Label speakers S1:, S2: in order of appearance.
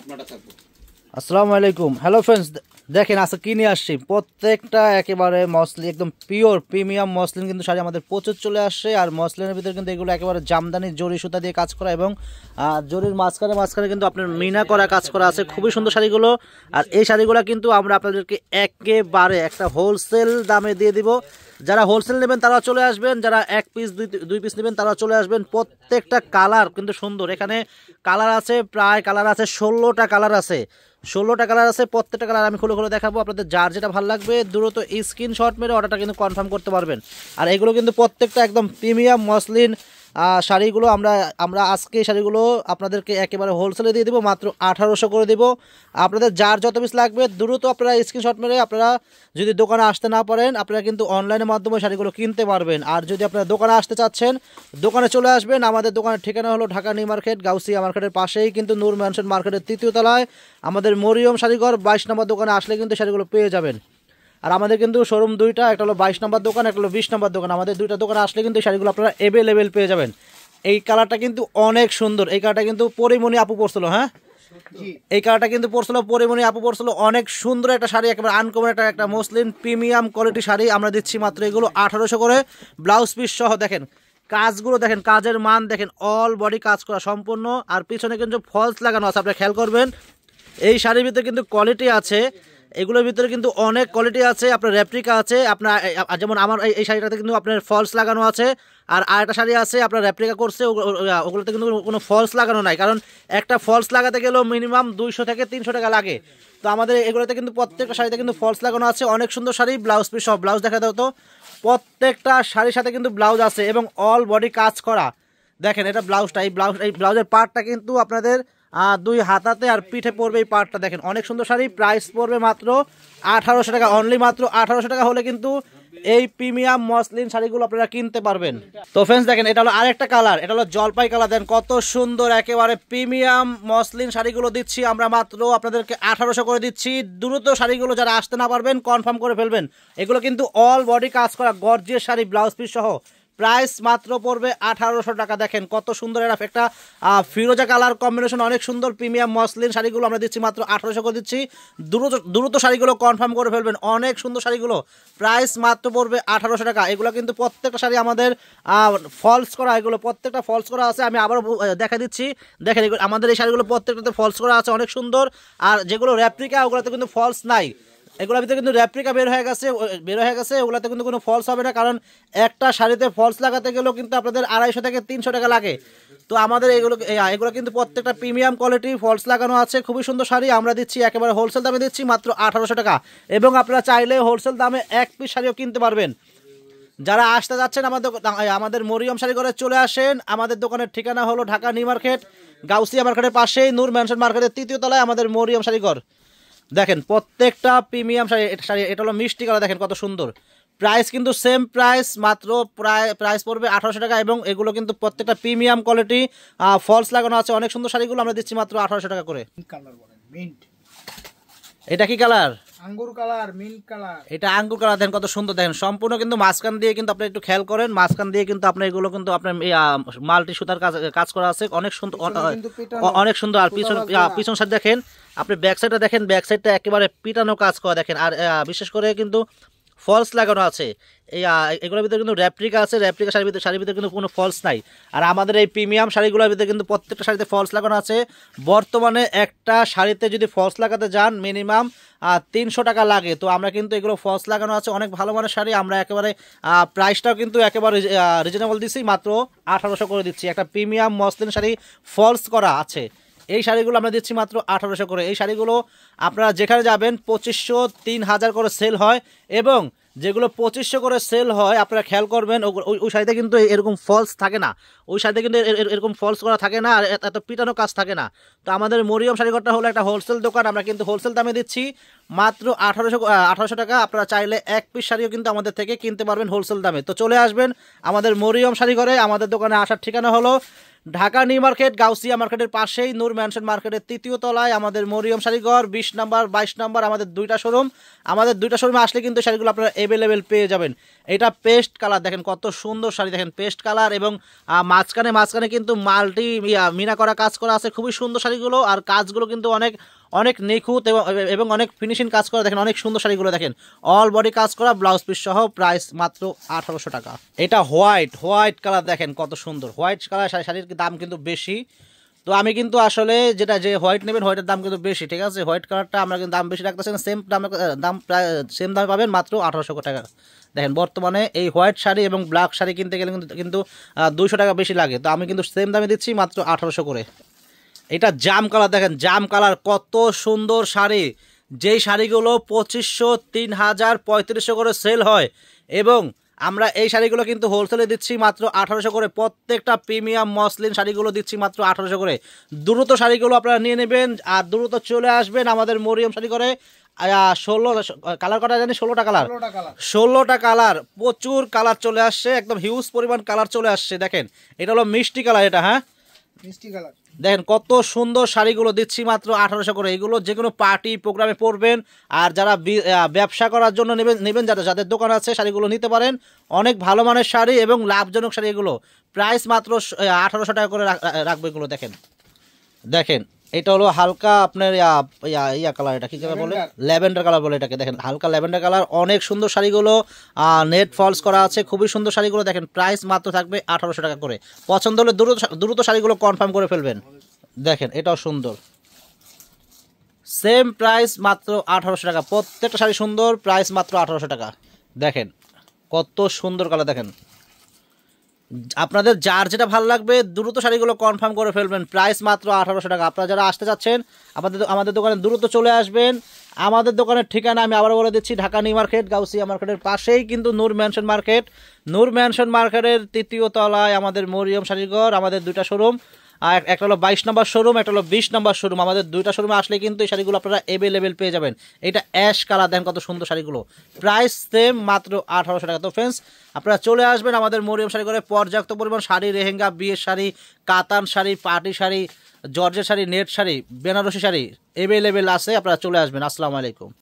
S1: আপনারা থাকবো।
S2: আসসালামু আলাইকুম। হ্যালো ফ্রেন্ডস, দেখেন আজকে কি নিয়ে আসছি। প্রত্যেকটা একেবারে মসলিন, একদম পিওর প্রিমিয়াম মসলিন কিন্তু শাড়ি আমাদের প্রচুর চলে আসছে। আর মসলিনের ভিতরে কিন্তু এগুলো একেবারে জামদানি জরি সুতা দিয়ে কাজ করা এবং জরির মাঝখানে মাঝখানে কিন্তু আপনার মিনা করা কাজ করা আছে। খুবই সুন্দর শাড়িগুলো। আর এই শাড়িগুলো কিন্তু আমরা আপনাদেরকে একেবারে একটা হোলসেল দামে দিয়ে দিব। যারা হোলসেল নেবেন তারা চলে আসবেন, যারা এক পিস দুই পিস নেবেন তারা চলে আসবেন। প্রত্যেকটা কালার কিন্তু সুন্দর। এখানে কালার আছে, প্রায় কালার আছে 16টা কালার আছে। 16টা কালার আছে। প্রত্যেকটা কালার আমি খুলে খুলে দেখাবো। আপনাদের যার যেটা ভালো লাগবে দ্রুত স্ক্রিনশট মেরে অর্ডারটা কিন্তু কনফার্ম করতে পারবেন। আর এগুলো কিন্তু প্রত্যেকটা একদম প্রিমিয়াম মসলিন শাড়িগুলো আমরা আজকে শাড়িগুলো আপনাদেরকে একেবারে হোলসেলে দিয়ে দেবো, মাত্র 1800 করে দেবো। আপনাদের যার যত পিস লাগবে দ্রুত আপনারা স্ক্রিনশট মেরে, আপনারা যদি দোকানে আসতে না পারেন আপনারা কিন্তু অনলাইনের মাধ্যমে শাড়িগুলো কিনতে পারবেন। আর যদি আপনারা দোকানে আসতে চাচ্ছেন দোকানে চলে আসবেন। আমাদের দোকানের ঠিকানা হলো ঢাকা নিউ মার্কেট, গাউসিয়া মার্কেটের পাশেই কিন্তু নূর ম্যানশন মার্কেটের 3য় তলায় আমাদের মরিয়ম শাড়িঘর 22 নম্বর দোকানে আসলে কিন্তু শাড়িগুলো পেয়ে যাবেন। আর আমাদের কিন্তু শোরুম দুইটা, একটা হলো 22 নম্বর দোকান, একটা হলো 20 নম্বর দোকান। আমাদের দুইটা দোকানে আসলে কিন্তু এই শাড়িগুলো আপনারা অ্যাভেলেবেল পেয়ে যাবেন। এই কালারটা কিন্তু অনেক সুন্দর। এই কালারটা কিন্তু পরিমণি আপু পরছিল, হ্যাঁ এই কালারটা কিন্তু পরছিল পরিমণি আপু পরছিল। অনেক সুন্দর একটা শাড়ি, একেবারে আনকমন একটা মসলিন প্রিমিয়াম কোয়ালিটি শাড়ি আমরা দিচ্ছি মাত্র এগুলো 1800 করে, ব্লাউজ পিস সহ। দেখেন কাজগুলো, দেখেন কাজের মান দেখেন, অল বডি কাজ করা সম্পূর্ণ। আর পিছনে কিন্তু ফলস লাগানো আছে, আপনারা খেয়াল করবেন। এই শাড়ির ভিতরে কিন্তু কোয়ালিটি আছে, এগুলোর ভিতরে কিন্তু অনেক কোয়ালিটি আছে। আপনার রেপ্লিকা আছে, আপনার যেমন আমার এই শাড়িটাতে কিন্তু আপনার ফলস লাগানো আছে। আর আরেকটা শাড়ি আছে আপনার রেপ্লিকা করছে, ওগুলোতে কিন্তু কোনো ফলস লাগানো নাই। কারণ একটা ফলস লাগাতে গেলেও মিনিমাম 200 থেকে 300 টাকা লাগে। তো আমাদের এগুলোতে কিন্তু প্রত্যেকটা শাড়িতে কিন্তু ফলস লাগানো আছে। অনেক সুন্দর শাড়ি, ব্লাউজ পিস সব। ব্লাউজ দেখা দাও তো। প্রত্যেকটা শাড়ির সাথে কিন্তু ব্লাউজ আছে এবং অল বডি কাজ করা। দেখেন এটা ব্লাউজটা, এই ব্লাউজের পার্টটা কিন্তু আপনাদের দুই হাতাতে আর পিঠে পড়বে এই পার্টটা। দেখেন অনেক সুন্দর শাড়ি। প্রাইস পড়বে মাত্র 1800 টাকা, অনলি মাত্র 1800 টাকা হলে কিন্তু এই প্রিমিয়াম মসলিন শাড়িগুলো আপনারা কিনতে পারবেন। তো ফ্রেন্ডস দেখেন এটা হলো আরেকটা কালার, এটা হলো জলপাই কালার। দেন কত সুন্দর একেবারে প্রিমিয়াম মসলিন শাড়িগুলো দিচ্ছি আমরা মাত্র আপনাদেরকে 1800 করে দিচ্ছি। দ্রুত শাড়িগুলো যারা আসতে না পারবেন কনফার্ম করে ফেলবেন। এগুলো কিন্তু অল বডি কাজ করা গর্জিয়াস শাড়ি, ব্লাউজ পিস সহ। প্রাইস মাত্র পড়বে 1800 টাকা। দেখেন কত সুন্দর একটা ফিরোজা কালার কম্বিনেশন, অনেক সুন্দর প্রিমিয়াম মসলিন শাড়িগুলো আমরা দিচ্ছি মাত্র 1800 করে দিচ্ছি। দ্রুত শাড়িগুলো কনফার্ম করে ফেলবেন। অনেক সুন্দর শাড়িগুলো, প্রাইস মাত্র পড়বে 1800 টাকা। এগুলো কিন্তু প্রত্যেকটা শাড়ি আমাদের ফলস করা, এগুলো প্রত্যেকটা ফলস করা আছে। আমি আবার দেখা দিচ্ছি, দেখেন আমাদের এই শাড়িগুলো প্রত্যেকটাতে ফলস করা আছে, অনেক সুন্দর। আর যেগুলো রেপ্লিকা ওগুলোতে কিন্তু ফলস নাই। এগুলোর ভিতরে কিন্তু রেপ্লিকা বের হয়ে গেছে, ওগুলোতে কিন্তু কোনো ফলস হবে না। কারণ একটা শাড়িতে ফলস লাগাতে গেলেও কিন্তু আপনাদের 250 থেকে 300 টাকা লাগে। তো আমাদের এগুলো কিন্তু প্রত্যেকটা প্রিমিয়াম কোয়ালিটি, ফলস লাগানো আছে। খুবই সুন্দর শাড়ি আমরা দিচ্ছি একেবারে হোলসেল দামে দিচ্ছি মাত্র 1800 টাকা। এবং আপনারা চাইলে হোলসেল দামে এক পিস শাড়িও কিনতে পারবেন। যারা আসতে যাচ্ছেন আমাদের মরিয়ম শাড়িঘরে চলে আসেন। আমাদের দোকানের ঠিকানা হলো ঢাকা নিউ মার্কেট, গাউসিয়া মার্কেটের পাশেই নূর ম্যানশন মার্কেটের 3য় তলায় আমাদের মরিয়ম শাড়িঘর। দেখেন প্রত্যেকটা প্রিমিয়াম শাড়ি, এটা হলো মিষ্টি কালার, দেখেন কত সুন্দর। প্রাইস কিন্তু সেম প্রাইস, মাত্র প্রাইস পড়বে 1800 টাকা। এবং এগুলো কিন্তু প্রত্যেকটা প্রিমিয়াম কোয়ালিটি, ফলস লাগানো আছে। অনেক সুন্দর শাড়িগুলো আমরা দিচ্ছি মাত্র 1800 টাকা করে। এটা কি কালার?
S3: আঙ্গুর কালার, মিন্ট কালার।
S2: এটা আঙ্গুর কালার। দেখেন কত সুন্দর। দেখেন সম্পূর্ণ কিন্তু মাঝখান দিয়ে কিন্তু আপনি একটু খেয়াল করেন, মাঝখান দিয়ে কিন্তু আপনার এগুলো কিন্তু আপনার মাল্টি সুতার কাজ করা আছে। অনেক সুন্দর, অনেক সুন্দর। আর পিছন সাইড দেখেন, আপনি ব্যাক সাইডটা দেখেন, ব্যাক সাইডটা একেবারে পিটানো কাজ করা দেখেন। আর বিশেষ করে কিন্তু ফলস লাগানো আছে। এগুলোর ভিতরে কিন্তু রেপ্লিকা আছে, রেপ্লিকা শাড়ির ভিতরে কিন্তু কোনো ফলস নাই। আর আমাদের এই প্রিমিয়াম শাড়িগুলোর ভিতরে কিন্তু প্রত্যেকটা শাড়িতে ফলস লাগানো আছে। বর্তমানে একটা শাড়িতে যদি ফলস লাগাতে যান মিনিমাম 300 টাকা লাগে। তো আমরা কিন্তু এগুলো ফলস লাগানো আছে, অনেক ভালো মানের শাড়ি। আমরা একেবারে প্রাইসটাও কিন্তু একেবারে রিজনেবল দিচ্ছি, মাত্র 1800 করে দিচ্ছি। একটা প্রিমিয়াম মসলিন শাড়ি ফলস করা আছে, এই শাড়িগুলো আমরা দিচ্ছি মাত্র 1800 করে। এই শাড়িগুলো আপনারা যেখানে যাবেন 2500 3000 করে সেল হয়। এবং যেগুলো 2500 করে সেল হয় আপনারা খেয়াল করবেন ওই শাড়িতে কিন্তু এরকম ফলস থাকে না, ওই শাড়িতে কিন্তু এরকম ফলস করা থাকে না, আর এত পিটানো কাজ থাকে না। তো আমাদের মরিয়ম শাড়িঘরটা হলো একটা হোলসেল দোকান, আমরা কিন্তু হোলসেল দামে দিচ্ছি মাত্র 1800 টাকা। আপনারা চাইলে এক পিস শাড়িও কিন্তু আমাদের থেকে কিনতে পারবেন হোলসেল দামে। তো চলে আসবেন আমাদের মরিয়ম শাড়িঘরে। আমাদের দোকানে আসার ঠিকানা হলো ঢাকা নিউ মার্কেট গাউসিয়া মার্কেটের পাশেই নূর ম্যানশন মার্কেটের ৩য় তলায় আমাদের মরিয়ম শাড়িঘর ২০ নম্বর ২২ নম্বর আমাদের দুইটা শোরুম। আমাদের দুইটা শোরুমে আসলে কিন্তু শাড়িগুলো আপনারা অ্যাভেলেবেল পেয়ে যাবেন। এটা পেস্ট কালার, দেখেন কত সুন্দর শাড়ি, দেখেন পেস্ট কালার এবং মাঝখানে কিন্তু মাল্টি মিনা করা কাজ করা আছে, খুবই সুন্দর শাড়িগুলো। আর কাজগুলো কিন্তু অনেক অনেক নিখুঁত এবং অনেক ফিনিশিং কাজ করা, দেখেন অনেক সুন্দর শাড়িগুলো, দেখেন অল বডি কাজ করা, ব্লাউজ পিস সহ, প্রাইস মাত্র ১৮০০ টাকা। এটা হোয়াইট কালার, দেখেন কত সুন্দর হোয়াইট কালার শাড়ির দাম কিন্তু বেশি। তো আমি কিন্তু আসলে যে হোয়াইট নেবেন, হোয়াইটের দাম কিন্তু বেশি, ঠিক আছে। হোয়াইট কালারটা আমরা কিন্তু দাম বেশি রাখতেছি না, দাম প্রায় সেম দামে পাবেন মাত্র ১৮০০ টাকা। দেখেন বর্তমানে এই হোয়াইট শাড়ি এবং ব্ল্যাক শাড়ি কিনতে গেলে কিন্তু ২০০ টাকা বেশি লাগে, তো আমি কিন্তু সেম দামে দিচ্ছি মাত্র ১৮০০ করে। এটা জাম কালার, দেখেন জাম কালার, কত সুন্দর শাড়ি, যেই শাড়িগুলো ২৫০০, ৩০০০, ৩৫০০ করে সেল হয় এবং আমরা এই শাড়িগুলো কিন্তু হোলসেলে দিচ্ছি মাত্র ১৮০০ করে। প্রত্যেকটা প্রিমিয়াম মসলিন শাড়িগুলো দিচ্ছি মাত্র ১৮০০ করে। দ্রুত শাড়িগুলো আপনারা নিয়ে নেবেন আর দ্রুত চলে আসবেন আমাদের মরিয়ম শাড়ি করে। ১৬ কালার কটা জানি, ১৬টা কালার, ১৬টা কালার, প্রচুর কালার চলে আসছে, একদম হিউজ পরিমাণ কালার চলে আসছে। দেখেন এটা হলো মিষ্টি কালার, এটা হ্যাঁ
S3: মিষ্টি কালার,
S2: দেখেন কত সুন্দর শাড়িগুলো দিচ্ছি মাত্র ১৮০০ করে। এগুলো যে কোনো পার্টি প্রোগ্রামে পরবেন, আর যারা ব্যবসা করার জন্য নেবেন যাদের দোকান আছে শাড়িগুলো নিতে পারেন। অনেক ভালো মানের শাড়ি এবং লাভজনক শাড়ি, এগুলো প্রাইস মাত্র ১৮০০ টাকা করে রাখবো এগুলো। দেখেন এটা হলো হালকা আপনার ইয়া কালার, এটা কি কালার বলে, ল্যাভেন্ডার কালার বলে এটাকে। দেখেন হালকা ল্যাভেন্ডার কালার, অনেক সুন্দর শাড়িগুলো, নেট ফলস করা আছে, খুবই সুন্দর শাড়িগুলো। দেখেন প্রাইস মাত্র থাকবে ১৮০০ টাকা করে। পছন্দ হলে দ্রুত শাড়িগুলো কনফার্ম করে ফেলবেন। দেখেন এটাও সুন্দর, সেম প্রাইস মাত্র ১৮০০ টাকা। প্রত্যেকটা শাড়ি সুন্দর, প্রাইস মাত্র ১৮০০ টাকা। দেখেন কত সুন্দর কালার, দেখেন আপনাদের যার যেটা ভালো লাগবে দ্রুত শাড়িগুলো কনফার্ম করে ফেলবেন, প্রাইস মাত্র ১৮০০ টাকা। আপনারা যারা আসতে যাচ্ছেন আমাদের দোকানে দ্রুত চলে আসবেন। আমাদের দোকানের ঠিকানা আমি আবার বলে দিচ্ছি, ঢাকা নিউ মার্কেট গাউসিয়া মার্কেটের পাশেই কিন্তু নূর ম্যানশন মার্কেট। নূর ম্যানশন মার্কেটের ৩য় তলায় আমাদের মরিয়ম শাড়িঘর। আমাদের দুইটা শোরুম, আর একটা হলো ২২ নম্বর শোরুম, একটা হলো ২০ নম্বর শোরুম। আমাদের দুইটা শোরুমে আসলে কিন্তু এই শাড়িগুলো আপনারা অ্যাভেলেবেল পেয়ে যাবেন। এটা অ্যাশ কালার, দেখেন কত সুন্দর শাড়িগুলো, প্রাইস সেম মাত্র ১৮০০ টাকা। তো ফ্রেন্ডস আপনারা চলে আসবেন আমাদের মরিয়ম শাড়ি করে। পর্যাপ্ত পরিমাণ শাড়ি, লেহেঙ্গা, বিয়ের শাড়ি, কাতান শাড়ি, পার্টি শাড়ি, জর্জের শাড়ি, নেট শাড়ি, বেনারসি শাড়ি অ্যাভেলেবেল আছে, আপনারা চলে আসবেন। আসসালামু আলাইকুম।